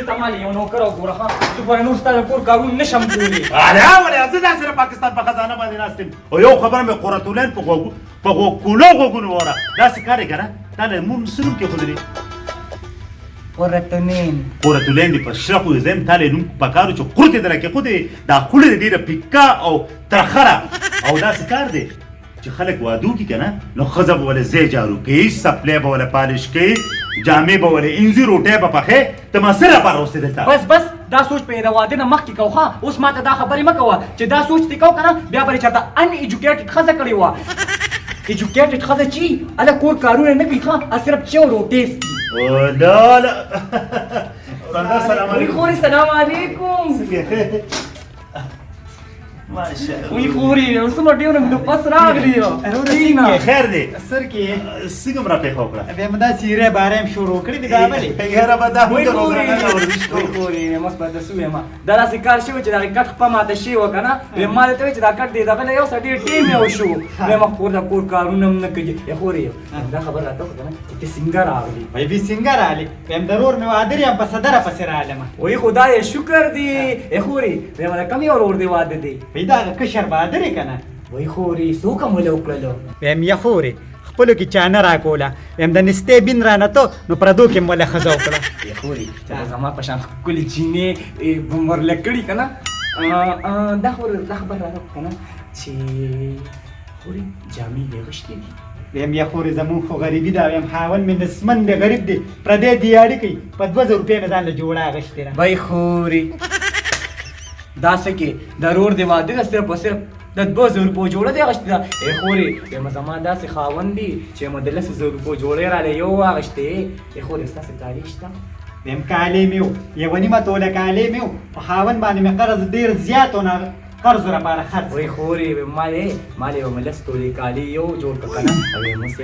بیرته مال یو نوکر وګوره ښه زه به نور ستا د کور کارونه نشم کولی اله ولې زه داسې د پاکستان په خزانه باندې ناست یم او یو خبره مې قرتولین په غوږونو وره داسې کار یې که نه تا له مونږ څه نوم کېښودلي قرتولین دې په شرقو زم تا له نوم پکارو چې قرت یې درکې خو دې دا خوله دې ډېره پیکا او ترخره او داسې کار دی چې خلک وادو کی کنه نو ښځه به ولې ځای جارو کوي سپلی به ولې پالش کوي جامې به ولې انځي روټۍ به پخې ته ما څه لپاره اوسې دلته بس دا سوچ په د واده نه مخکې کوه ښه اوس ما ته دا خبرې مه کوه چې دا سوچ دې کوه که نه بیا به یې چېرته ان ایجوکیټډ ښځه کړې وه ایجوکیټډ ښځه چې هله کور کارونه نه کوي ښه صرف چای او روټۍ څکي لا لا السلام علیکم خوري سلام علیکم ماشاءالله وی خوري اوسمه ډېر مې د پس راغلی څنګه خیر دی سر کې څنګه مې راپېښه وکړه بیا مې دا سیرې باره هم شروع کړي دي دا ولې یاره به دا وی مونږ روزانه ورزش کوو خوري مس په دسو یم دا داسې کار شوی چې دا کټ خپه ماته شوی وه که نه وی ما درته وایي چې دا کټ دی دغه له یو سړي ډېر ټیم یې وشو بیا ما کور د کور کارونه هم نه کوي خوري دا خبر راته وکړه که نه چې ته څنګه راغلي وای بي څنګه راغلې ویم ضرور مې واده یم په صدره پسې رالم وی خدای شکر دی خوري بیا مله کم یو ورور دی واده دی وای دا کشر بهادر یې که نه وی خوري څوک هم وله وکړلو ویم یا خورې خپلو کې چا نه راکوله ویم د نستې بین رانهتو نو پردو کې م وله ښځه وکړه خوري زما په شان ښکلې چینې بمرله کړي که نه دا خو دا خبر راته که نه چې خوري جامې یې غوښتې دي ویم یا خورې زمونږ خو غریبي ده ویم خاوند مې نسمن دی غریب دی پردی دیاړي کوي په 2000 روپۍ مې ځان له جوړه اخیستې ده وای خوري دا څه کې د رور دی واده ده صرف او صرف د 2000 روپو جوړه دی اخیستې ده خوري ویم زما داسې خاوند دي چې ما د 1000 روپو جوړې رالی یو واخیستې خوري ستاسې کالي شته ویم کالي مې و یوه نیمه توله کالي مې و په خاوند باندې مې قرض ډېر زیات و نه قرض لپاره خرڅ وای خوري ما یې ومه 10 تولې کالي یو جوړ کړه که نه او ویم اوس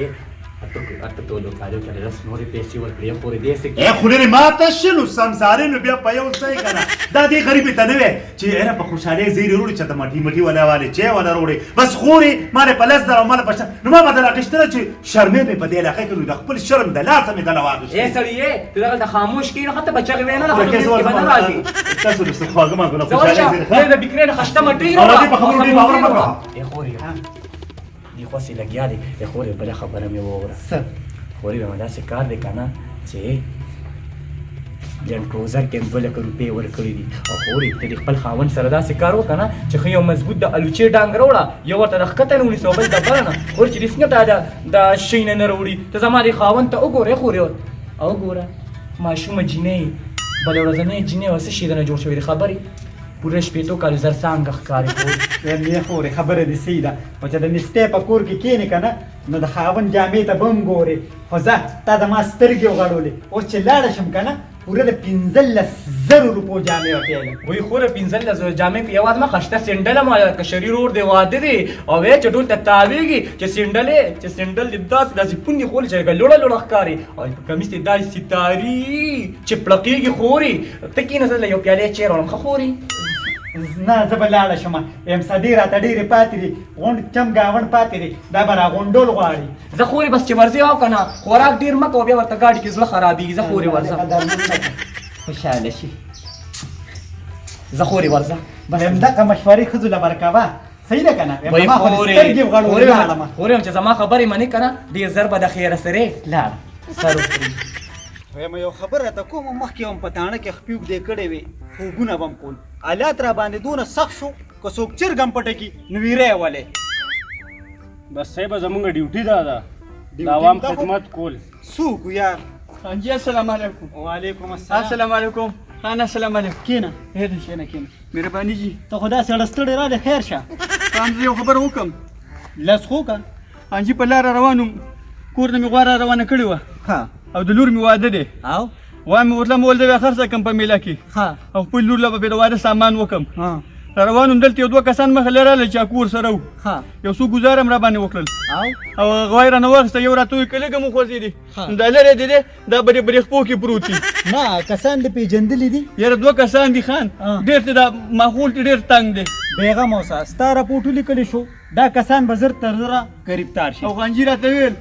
اته تولو کالیو کې 10 نورې پیسې ورکړې خوري دې څه ای خو لرې ماته شلو سمسارې نو بیا په یو ځای که نه دا دې غریبې ته نه وی چې یاره په خوشحالۍ زیرې وروړي چې ته مټي مټي ولا والې چای ولا وروړي بس خورې ما دې په 10,000 او ما په نو ما به درله اخیستله چې شرمې مې په دې علاقه کې نو د خپل شرم د لاسه مې دله واخیستې ای سړیې ته دغلته خاموش کښېنه ښه ته به چغې ویې نه نه راځي تاسو د څه خواږه ماږه نه خوشحالۍ زیرې د بکرې نه خشته مټۍ دې په خبرو ډېر باور مه کوه ای خورې دې خوسې لګیا دی ای خورې بله خبره مې واوره څه خوري به داسې کار دی که نه چې لینډ کروزر کې 2 لکه روپۍ ورکړي دي او خوري ته د خپل خاوند سره داسې کار وکړه نه چې ښه یو مضبوط د الوچې ډانګ راوړه یو ورته د ښکته نه ونیسه او بل د بره نه خوري چې دې څنګه دا شی نه نه راوړي ته زما دې خاوند ته وګورې خوري او وګوره ماشومه جینۍ بله ورځنۍ جینۍ او څه شي نه جوړ شوی دی خبرې پوره شپېتو کالو زرڅانګه ښکاري ویم یا خورې خبره دې صحیح ده خو چې د نستې په کور کې کښېنې که نه نو د خاوند جامې ته به هم ګورې خو ځه تا زما سترګې وغړولې اوس چې لاړه شم که نه پوره د 15,000 روپو جامې وپیلم وی خوره 15,000 جامې په یوازې ما خشته سینډل ما کشري رور دی واده دی او وی چې ټول ته تاویږي چې سینډل دې داسې پوندې خولې چې لکه لوړه لوړه ښکاري او په کمیس دې داسې ستاري چې پړقېږي خوري ته کښېنه زه له یو پیالې چای راوړم ښه خوري نه زه به لاړه شم ویم سدې راته ډېرې پاتې دي غونډ چم ګاونډ پاتې دي دا به راغونډول غواړي زه خوري بس چې ورځې او که نه خوراک ډېر مه کوه بیا ورته ګاډي کې زړه خرابېږي زه خوري ورځه خوشحاله شي زه خوري ورځه بس ویم دغه مشورې ښځو له ورکوه صحیح ده که نه ویم ما خو دې سترګې وغړولې لاړمه خوري هم چې زما خبرې منې که نه ډېر زر به د خیره سرې لاړه سر وکړي ویم یو خبره راته کوم مخکې هم په تاڼه کې خپې اوږدې کړې وې خوبونه به هم کول حالات را باندې دونه سخت شو که څوک چرګ هم پټه کي نو ویره یې ولې بس صاحب زمونږ ډیوټي ده د عوام خدمت کول څوک یار جی السلام علیکم وعلیکم السلام السلام علیکم خان السلام علیکم کینه کینه مهرباني جی ته خو داسې اړستړی راغلی خیر شه خان یو خبر وکم لس خو که انجی په لاره روانم کور نه مې غواره روانه کړې وه ها او د لور مې واده دی او وای مې ورته مول دی خرڅه کم په میله کې ها او خپل لور له به د واده سامان وکم ها روانم دلته یو 2 کسان مخه لراله چې کور سره و ها یو څو گزارم را باندې وکړل او او غوای رانه واخیسته یو راته ویې کلګه مو خوځېدې دا لرې دی دا بری خپو کې پروت دي نه کسان دې پېژندلي دي یاره 2 کسان دي خان ډېر ته دا ماحول ډېر تنګ دی بیغم اوسه ستا راپورټ ولیکلی شو دا کسان به زر تر زره ګریبتار شي او خانجي راته ویل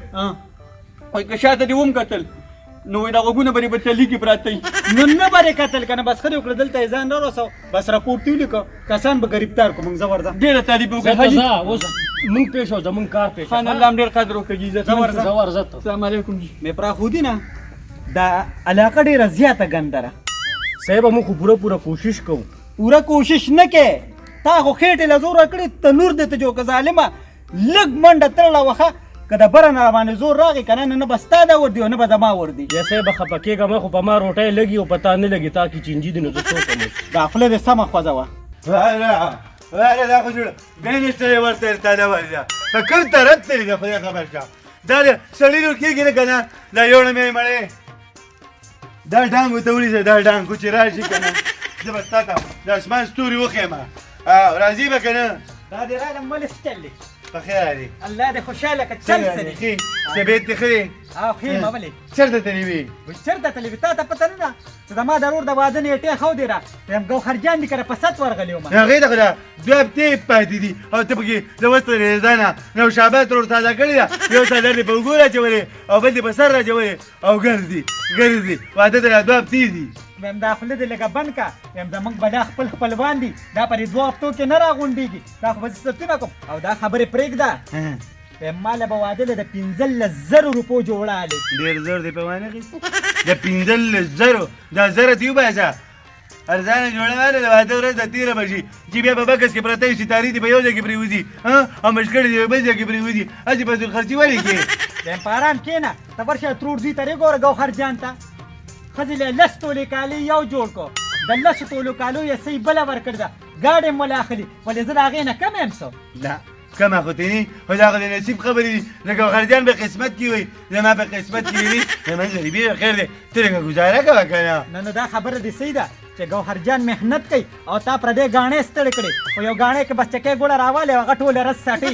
وایي که شاته دې وم کتل نو دا غوونه بری بتلی کی پراته نو نه بره قتل کنه بس خدای وکړه دلته ځان را رسو بس راپورټ دی لیکو کسان به گرفتار کو موږ زبرده ډیره تعریف زه وکړه ته حاجی ځه اوس مونږ پیښ او زمونږ کار پیښ خان الله ډیر قدر وکړي عزت زبرزت السلام علیکم جی مې پرا خودی نه دا علاقه ډیره زیاته ګندره صاحب موږ خو پوره کوشش کوو پورا کوشش نه کې تا خو خېټه لزور کړی تنور دې ته جو که ظالمه لګ منډه تړله وخه که د بره نه باندې زور راغی کنه نه به ستا دا ور دی او نه به زما ور دی یا صاحب خفه کېږه ما خو په ما روټۍ لګي او پتا نه لګي تا کې چینجي دي نو زه څه وکړم دا خوله دې سمه خوځوه ولا دا خو جوړه بینشته ورته ارتاده ورځه په کوم طرف ته دی خو خبر کا دا سړی نور کېږي نه کنه دا یو نه مې مړې دا ډانګ ته ولې دا ډانګ کو چې راشي کنه زه به تا ته د اسمان ستوري وخېما راځي به کنه دا دې راله ملس چلې په خیر دی الله دې خوشاله که چل سره طبیعت دې ښه او خېمه ولې چېرته تللی وي چېرته تللی وي تا ته پته نه ده چې زما ضرور د واده نیټې ښو دی را یم ګوهرجان دي که په ست ورغلی وم هغې ته خو دا دوه هفتې پاتې دي او ته پکې د وسته ځانه نوشابه ترور تازه کړې ده یو څادر دې په اوږو راچولې او بل دې په سر راچولې او ګرځي واده ته لا دوه هفتې دي ویم دا خوله دې لږه بند که ویم زموږ به دا خپل خپلوان دي دا پرې 2 هفتو کې نه راغونډېږي دا خو به زه ستونه کوم او دا خبرې پرېږده ویم ماله به واده له د 15,000 روپو جوړه هلې ډېر زور دی په وانه کې د 15,000 دا زره دې وباسه ارزانه جوړه واله د واده ورځ د 13 بجې چې بیا په بکس کې پرته وي ستارې دې په یو ځای کې پرېوځي او مشکړې دې په بل ځای کې پرېوځي هسې فضول خرچي ولې کې ویم په ارام کښېنه ته ورشه ترور دوی ته ګوره ګوهرجان ته ښځې له 10 تولې کالي یو جوړ کو د 10 تولو کالو یې صحیح بله ورکړې ده ګاډی م وله اخلي ولې زه د هغې نه کم یم څه لا کمه خو ته نه خو دا خو د نصیب خبرې دي لکه خرجان په قسمت کې وي زما په قسمت کې وي زما غریبي خیر دی ته لږه ګزاره کوه که نه نه دا خبره دې صحیح ده چې ګوهرجان محنت کوي او تا پردې ګاڼې ستړې کړې او یو ګاڼې کې بس چکې ګوړه راوالی هغه ټوله رس ساټي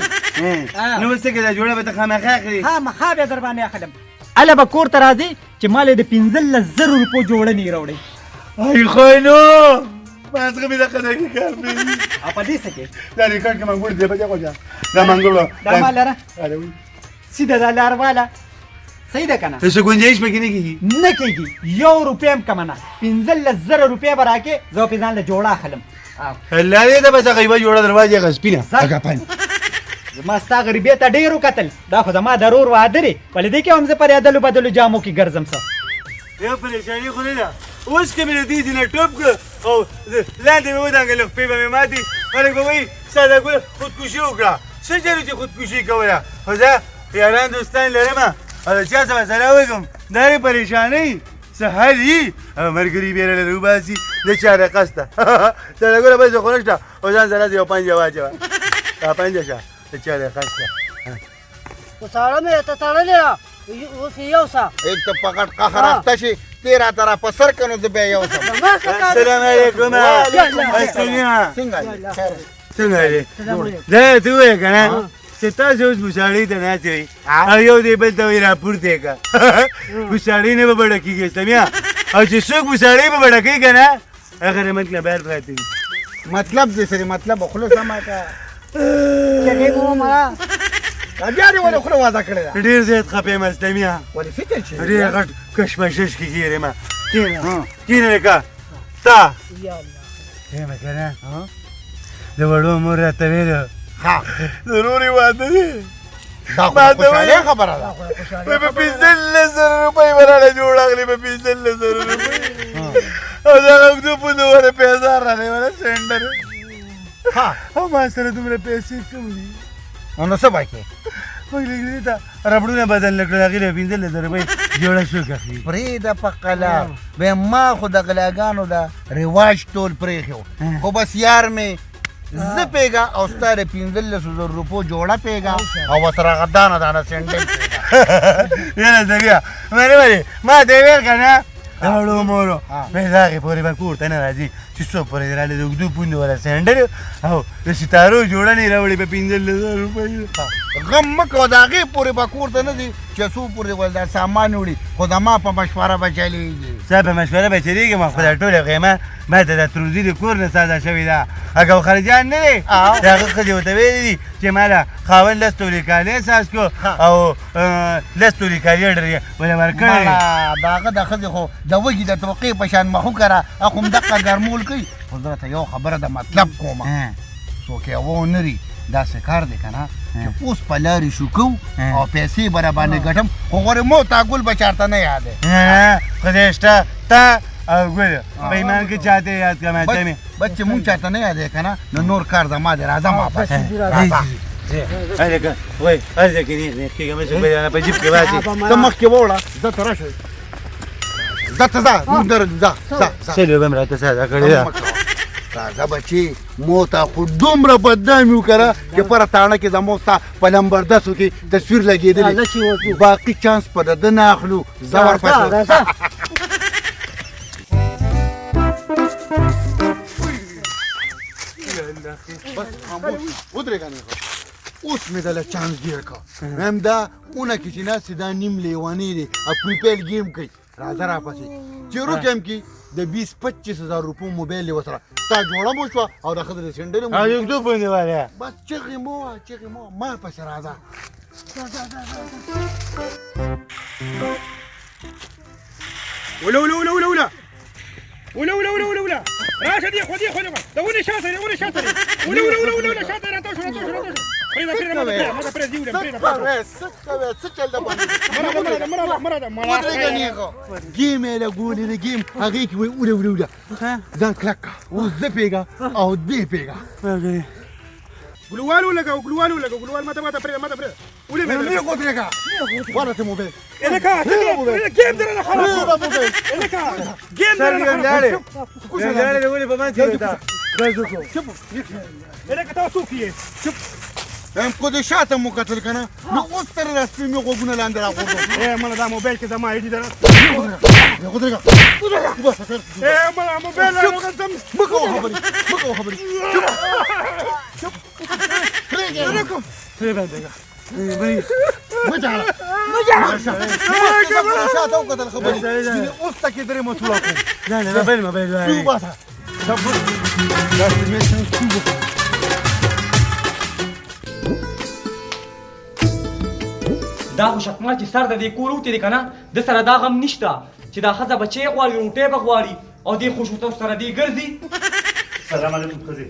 نو اوس څه کې دا جوړه به ته خامخا اخلي خامخا بیا در باندې اخلم هله به کور ته راځي چې ما له د 15,000 روپو جوړه نه راوړې ای خو نو ما څنګه مې دا قدر کې کار دی او په دې څه کې دا ریکارډ کې منګول دی په دې کوجا دا منګول دا ما لره اره وي سیده دا لار والا صحیح ده که نه څه گنجائش پکې نه کېږي نه کېږي 1 روپۍ هم کمه نه 15,000 روپۍ به راکې زه پې ځان له جوړه اخلم الله دې ته بس غیبه جوړه دروازه غسپینه اګه پن زما ستا غریبۍ ته ډېر وکتل دا خو زما ضرور واده دی ولې دې کې هم زه پر ادلو بدلو جامو کې ګرځم څه یو پریشاني خو نه ده اوس که مې د دې ځینې ټوپ کړه او لاندې مې ودانګل خپې به مې ماتې خلک به وایي ساده ګل خودکشي وکړه څه چلو چې خودکشي کوله خو زه یاران دوستان لرم او د چا څه مسله وکړم دا یې پریشانۍ څه حل وي او ملګري بیره له وباسي د چا د قصده ساده ګله بل څه خو نشته او ځان سره یو پنجه واچوه دا پنجه شه د چا د قصده ساړه مې ته تړلې ده اوس یې یوسه एक तो पकड़ कहर रखता छी तेरा तरह पसर कनो दे बे यो सब زما څه کار دی؟ السلام علیکم څنګه دی دا ته وایې که نه چې تاسو اوس بوساړۍ ته ناست وئ او یو دی بل ته وایي راپورته که بوساړۍ نه به بډه کېږي سمیا او چې څوک بوساړۍ به بډه کوي که نه هغه رمت نه بهر پراته وي मतलब जैसे मतलब خلص ما کا چغې مو مړه اجاري ولا خلو واده کړی دا ډېر زیات خفه یم استمیا ولې فکر شي ډېر غټ کشمکش کې ګیرې ما کینه لکه تا یا الله کینه که نه د وړو مور راته ویلو ها ضروري واده دی دا خو خوشاله خبره ده په 15,000 روپۍ به راله جوړ اخلي په 15,000 روپۍ او دا اوږدو پوندو ورې پیسې رالی وله سینډر ها او ما سره دومره پیسې کم دي نو څه وکړي موږ لږ ته ربړونه بدل نه کړل هغې له 15,000 روپۍ جوړه شو اخلي پرېږده په قلم به ما خو د غلاګانو د رواج ټول پرېښی خو بس یار مې زه پیږه او ستا د 15,000 روپو جوړه پیږه او ورسره هغه دانه دانه سینډل یاره زریا مې ما ته یې ویل که نه د وړو مورو مې د هغې پورې به کور ته نه راځي چې څوک پورې دې رالی د اوږدو پوندو والا سینډل او د ستارو جوړه نه یې راوړې په 15,000 روپۍ غم مه کوه د هغې پورې به کور ته نه ځي چې څو پورې ول دا سامان وړي خو د ما په مشوره به چلېږي ستا په مشوره به چېرېږم او خو دا ټوله قیمه ما ته د تروزي د کور نه ساده شوې ده اګه خلجان نه دی د هغه ښځې ورته ویلي دي چې ما له خاوند لس تورې کالي ساز کړو او لس تورې کالي ډېر ولې ورکړی د هغه د ښځې خو د وږي د توقع په شان مخو کره اخو همدقه ګرمول کوي خو زه راته یو خبره د مطلب کومه څوک یې ونري داسې کار دی که نه چې اوس په لارې شو کوو او پیسې به راباندې ګټم خو غورې مو تا ګل به چارته نه یادی خدای شته تا او ګل په ایمان کې چاته یاد کړم ته مې بس چې مونږ چاته نه یادی که نه نو نور کار زما دی راځم واپس هلکه وایي هلته کې نیغ کېږه مې چې په جیب کې واچي ته مخکې ووړه زه ته راشه زه ته ځه مونږ درځو ځه سلو به مې راته ساده کړې ده راځه بچي مو ته خو دومره بدنام یو که چې پره تاڼه کې زموږ ستا په نمبر 10 کې تصویر لګېدلی باقي چانس په د ده نه اخلو زه ورپسې بس خاموش ودرېږه نه اوس مې دله چانس ګیر کړه میم دا اونه کې چې ناست دا نیم لیوانې دی او پریپیل گیم کوي راځه راپسې چې روکیم کې د 20-25 هزار روپو موبایل یې ورسره ستا جوړه مو شوه او د ښځې د سینډلې مو یوکدو باندې والی بس چغې مو ما پسې راځه ولا راشه دي خدي ده وني شاطر ولا شاطر راته Prima, ma presa di una, Game la guli de game, avec oui ou dans claque, ou zepega, ou depega. Gulual mata presa. Uli me مين قلت لك ولا تموبيل لك الجيم ده انا خلاص لك جيم ده انا خلاص ولي بمان شوف لك تاسو فيه شوف هم كود شاته مو قتل کنه نو اوستر رسمي مو غوونه لاندې راغورځو اے مله دا موبایل کې زما ایډي ده خود لك اے مله موبایل انا قسم مكو خبري شوف مجعل شاته وقتل خبري من اوستك دري مطلقو لا موبایل شو باسا صبر بس مش دا خو شکمه چې سر د دې کور وتې دی که نه د سره دا غم نشته چې دا ښځه بچی غواړي روټۍ به غواړي او دې خوشو سره دې ګرځي سلام علیکم ښځې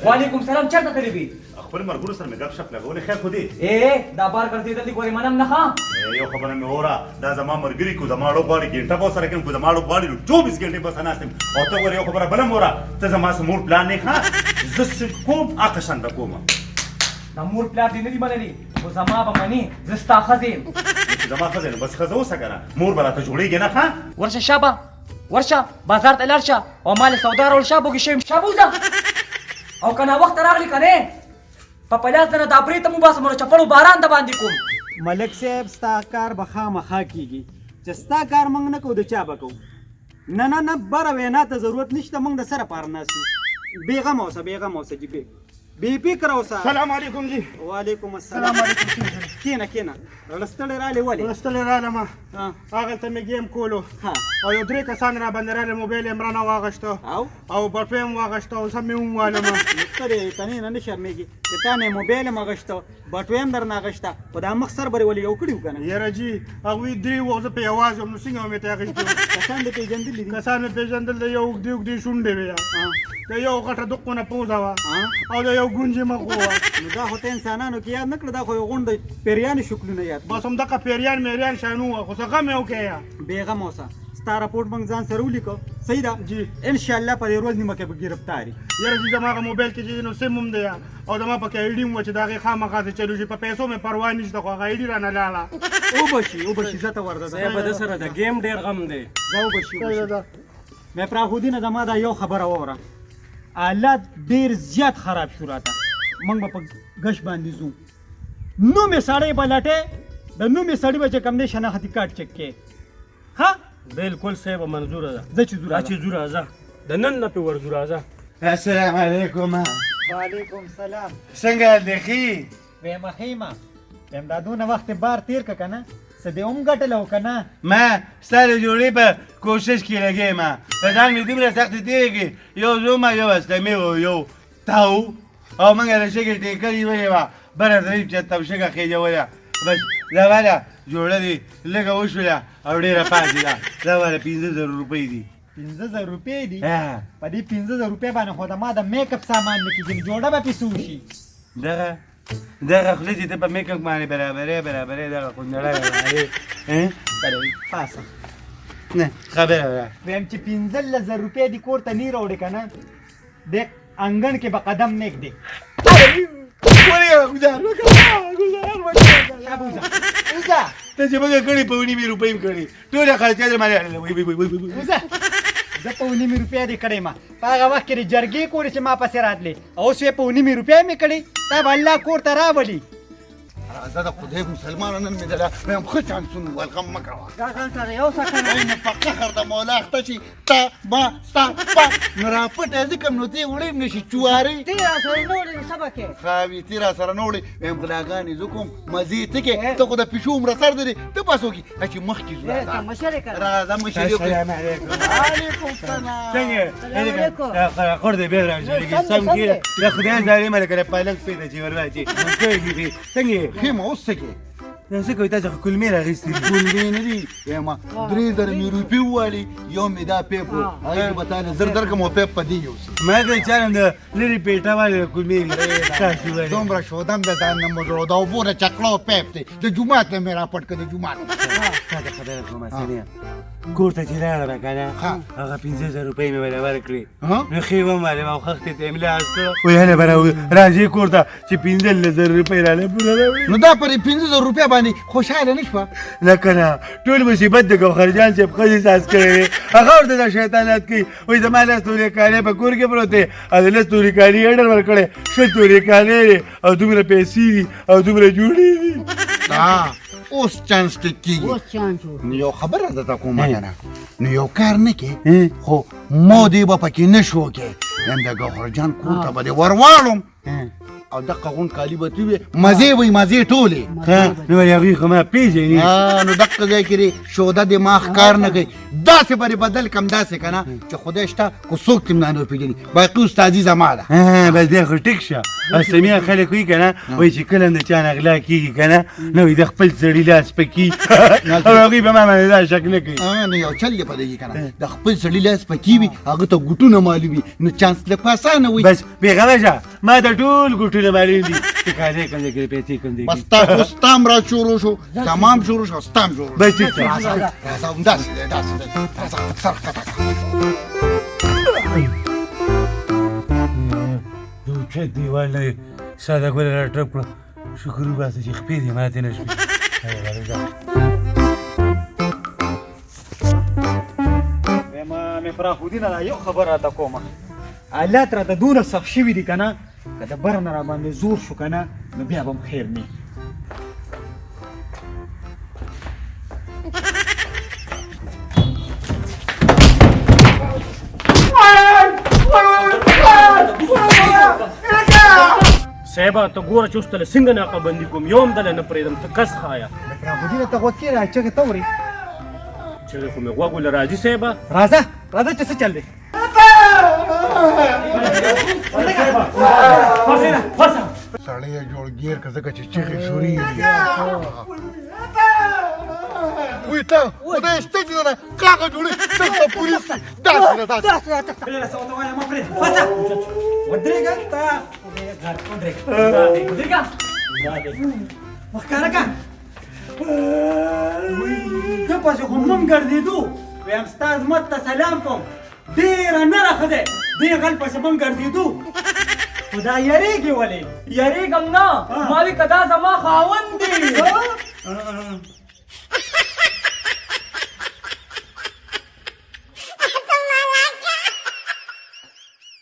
وعلیکم سلام چېرته تللی وې خپل ملګرو سره مې ګپ شپ لګولې خیر خو دې دا بار ګرځېدل دي ګورې منم نه ښه یو خبره مې اوره دا زما ملګري کو زما اړو غواړي ګنټه به ورسره کوم کو زما اړو غواړي 24 ګنټې بس ناست یم او ته ګورې یو خبره بله مې اوره ته زما څه مور پلان نه ښه زه څه کوم هغه شان به کوم دا مور پلار دې نه دي منلي خو زما به منې زه ستا ښځه یم زما ښځه نو بس ښځه اوسه که نه مور به راته جوړېږي نه ښه ورشه شابه ورشه بازار ته لاړ شه او ما له سودا راوړ شه بوږې شویم شابه وځه او که ناوخته راغلې که نه په پلاس دنه دا برې ته مو باسم نو چپړو باران د باندې کوم ملک صاحب ستا کار به خامخا کېږي چې ستا کار موږ نه کوو د چا به کوو نه بره وینا ته ضرورت نشته موږ د سره پار ناست یو بېغمه اوسه جي بې فکره اوسه سلام علیکم جی وعلیکم السلام کېنه رړستړی رالې ولې رستل رالم هغلته مې گیم کولو او یو درې کسان را باندې راله موبایل یې مرانه واغشته او بټوې م واغشته او سم مې ووالم ته تنې نه شرمېږي چې تا نه موبایل م اغشته بټوې م درنه اغشته خو دا مخ سر برې ولې یو کړي و که نه یاره جي هغوی درې وو زه په یوازې وم نو څنګه مې ته اغېستې کسان دې پېژندلي دي کسان مې پېژندل د یو اوږدې شونډې وې د یو غټه دقونه پوزه وه او د یو ګونجې مخ وه نو دا خو ته انسانانو کې یاد نه کړه دا خو یو غونډه پیریانو شکلونه یاد بس همدغه پیریان میریان شانو وه خو څه غم یې وکړې بېغمه اوسه ستا راپورټ موږ ځان سره ولیکو صحیح ده جی انشاءالله په دې ورځ نیمه کې به ګرفتاري یاره جي زما هغه موبایل کې چې نو سیم هم دی او زما پکې ایډي هم وه چې د هغې خامخا چې چلو شي په پیسو مې پروا نشته خو هغه ایډي رانه لاړه وبشي زه ته ورده صاحب د سره د گیم ډېر غم دی زه وبشي مې پراخودي نه زما دا یو خبره واوره حالات ډېر زیات خراب شو راته موږ به په ګش باندې ځو نومې سړی به لټې د نومې سړي به چې کوم دی شناختي کارت چک کې ښه بالکل صاحب منظوره ده زه چې زوره ده د نن نه پې ورزوره ده السلام عليكم وعلیکم سلام څنګه دې ښي ویم ښیمه ویم دا دونه وخت بار تیر که که نه څه دې هم ګټلو که نه؟ ما ستا د جوړې په کوشش کې لګې ما په ځان مې دومره سختې تېرې کړې یو زوما یو اسلمي او یو تاو او موږ د شګې ټیکرې ویلې وه بره درې چې تم شګه خېجوله بس دا واله جوړه دې لږه وشوله او ډېره پاتې ده دا واله 15,000 روپۍ دي. 15,000 روپۍ دي؟ په دې 15,000 روپۍ باندې خو د ما د میک اپ سامان نه کېږي، جوړه به پې څه وشي؟ دغه خولې چې ته په میک اپ باندې برابرې دغه خوندړی پاسه نه خبره ده ویم چې 15,000 روپۍ دې کور ته نه راوړې که نه دې انګڼ کې به قدم نه ږدې. ته چې موږ کړي په 19 روپۍ م کړي ټوله خرچه در باندې زه په 19 روپۍ دې کړی ما په هغه وخت کې د جرګې کورې چې ما پسې راتلې اوس یې په 19 روپۍ مې کړې تا به الله کور ته راولي. راځه د خدای مسلمانه نن مې دله ویم ښه چانسونه ولغم مه کوه ځان سره یو څه ای نو په قهر د مولا اخته شي تا ما ستا پا نو راپټه ځکم نو تی وړی م نشي چوارې تی را سره نوړې سبا کې خاوي تی را سره نوړې ویم غلاګانې زه کوم مزې ته کې ته خو د پیشو عمره سر دی ته پاس وکړي چې مخکې ځو ته مشرې کړه راځه مشرې وکړي السلام علیکم علیکم سلام څنګه خور دې بیا راځي سم کې د خدای زاري مله کړه پالک پیدا چې ور راځي څنګه خیم اوس څه کې دا څه کوي تاسو کلمې راغستې ګلګې نه دي وایم 3,000 مې روپۍ ووالي یو مې دا پیپ و هغې به تاله زر درکړم او پیپ په دې یوسي ما ته چارم د لرې پیټه والې کلمې دومره شودم د ځان نه مو جوړو دا اوبو نه چکړه او پیپ دی د جومات نه مې راپټ کړه د جومات تا ته خبره کومه ثانیه کور ته چې راغله که نه هغه 15,000 روپۍ مې ورله ورکړې نو ښې ومالې او خښتې ته املا حس کړه وایي هله به راځې کور ته چې 15,000 روپۍ راله پوره راوړي نو دا پرې 15,000 روپۍ باندې خوشحاله نه شوه نه که نه ټول مصیبت د ګوهرجان صاحب ښځې ساز کړی دی هغه ورته دا شیطانات کوي وایي زما لس تورې کالۍ په کور کې پروت دی او د لس تورې کالي اډر ورکړی 6 تورې کالۍ دی او دومره پیسې دي او دومره جوړې دي اوس چانس ټیک کېږي اوس چانس نو یو خبره درته کومه که نه نو یو کار نه کې خو مودې به پکې نه شو کې یم د ګوهرجان کور ته به دې ور واړم او دقه غونډ کالي به ترې وي مزې به یې مزې ټولې نو هغوی خو ما پېژني نو دقه ځای کې دې شوده دماغ کار نه کوي داسې به دې بدل کړم داسې که نه چې خدای شته خو څوک ترې نه پېژني باقي استادي زما ده بس دی خو ټیک شه سمیه خلک وایي که نه وایي چې کله هم د چا نه غلا کېږي که نه نو وایي د خپل سړي لاس پکې او هغوی په ما باندې دا شک نه کوي نو یو چل یې په دې که نه د خپل سړي لاس پکې وي هغه ته ګوټونه معلوم وي نو چانس لږ په اسانه وي بس بېغمه شه ما ته ټول ګوټونه معلوم دي چې کالۍ کوم ځای کې پیسې کوم ځای کې بس تا خو ستام را شروع شو تمام شروع شو ستام شروع بس ټیک شه راځه همداسې دی داسې دی راځه سر ښکته کړه د اوچت دیوال نه ساده ګوله راټرپ کړه شکر وباسه چې خپې دې ماتې نه شوې مې فراخودینه دا یو خبر راته کومه حالات راته دونه سخت شوي دي که نه که د بره نه راباندې زور شو که نه نو بیا به هم خیر نه صاحبه ته ګوره چې اوس تله څنګه ناقابندي کوم یو هم دله نه پرېږدم ته کس خایه فراخودینه ته غوږ کښېږده چغې ته اورې چغې خو مې غوږ له راځي صاحبه راځه راځه چې څه چل دی سړی یې جوړ ګیر که ځکه چې چغې شوري وي ته خدای شته چې نه کاغه جوړي څنګه پولیس داسې نه داسې ودرېږه ته ودرېږه مخکاره که ته پسې خو مونږ ګرځېدو ویم ستا عظمت ته سلام کوم ډېره نره ښځه دې غل پسې مونږ ګرځېدو خو دا یریږي ولې یریږم نه ما وی که دا زما خاوند دی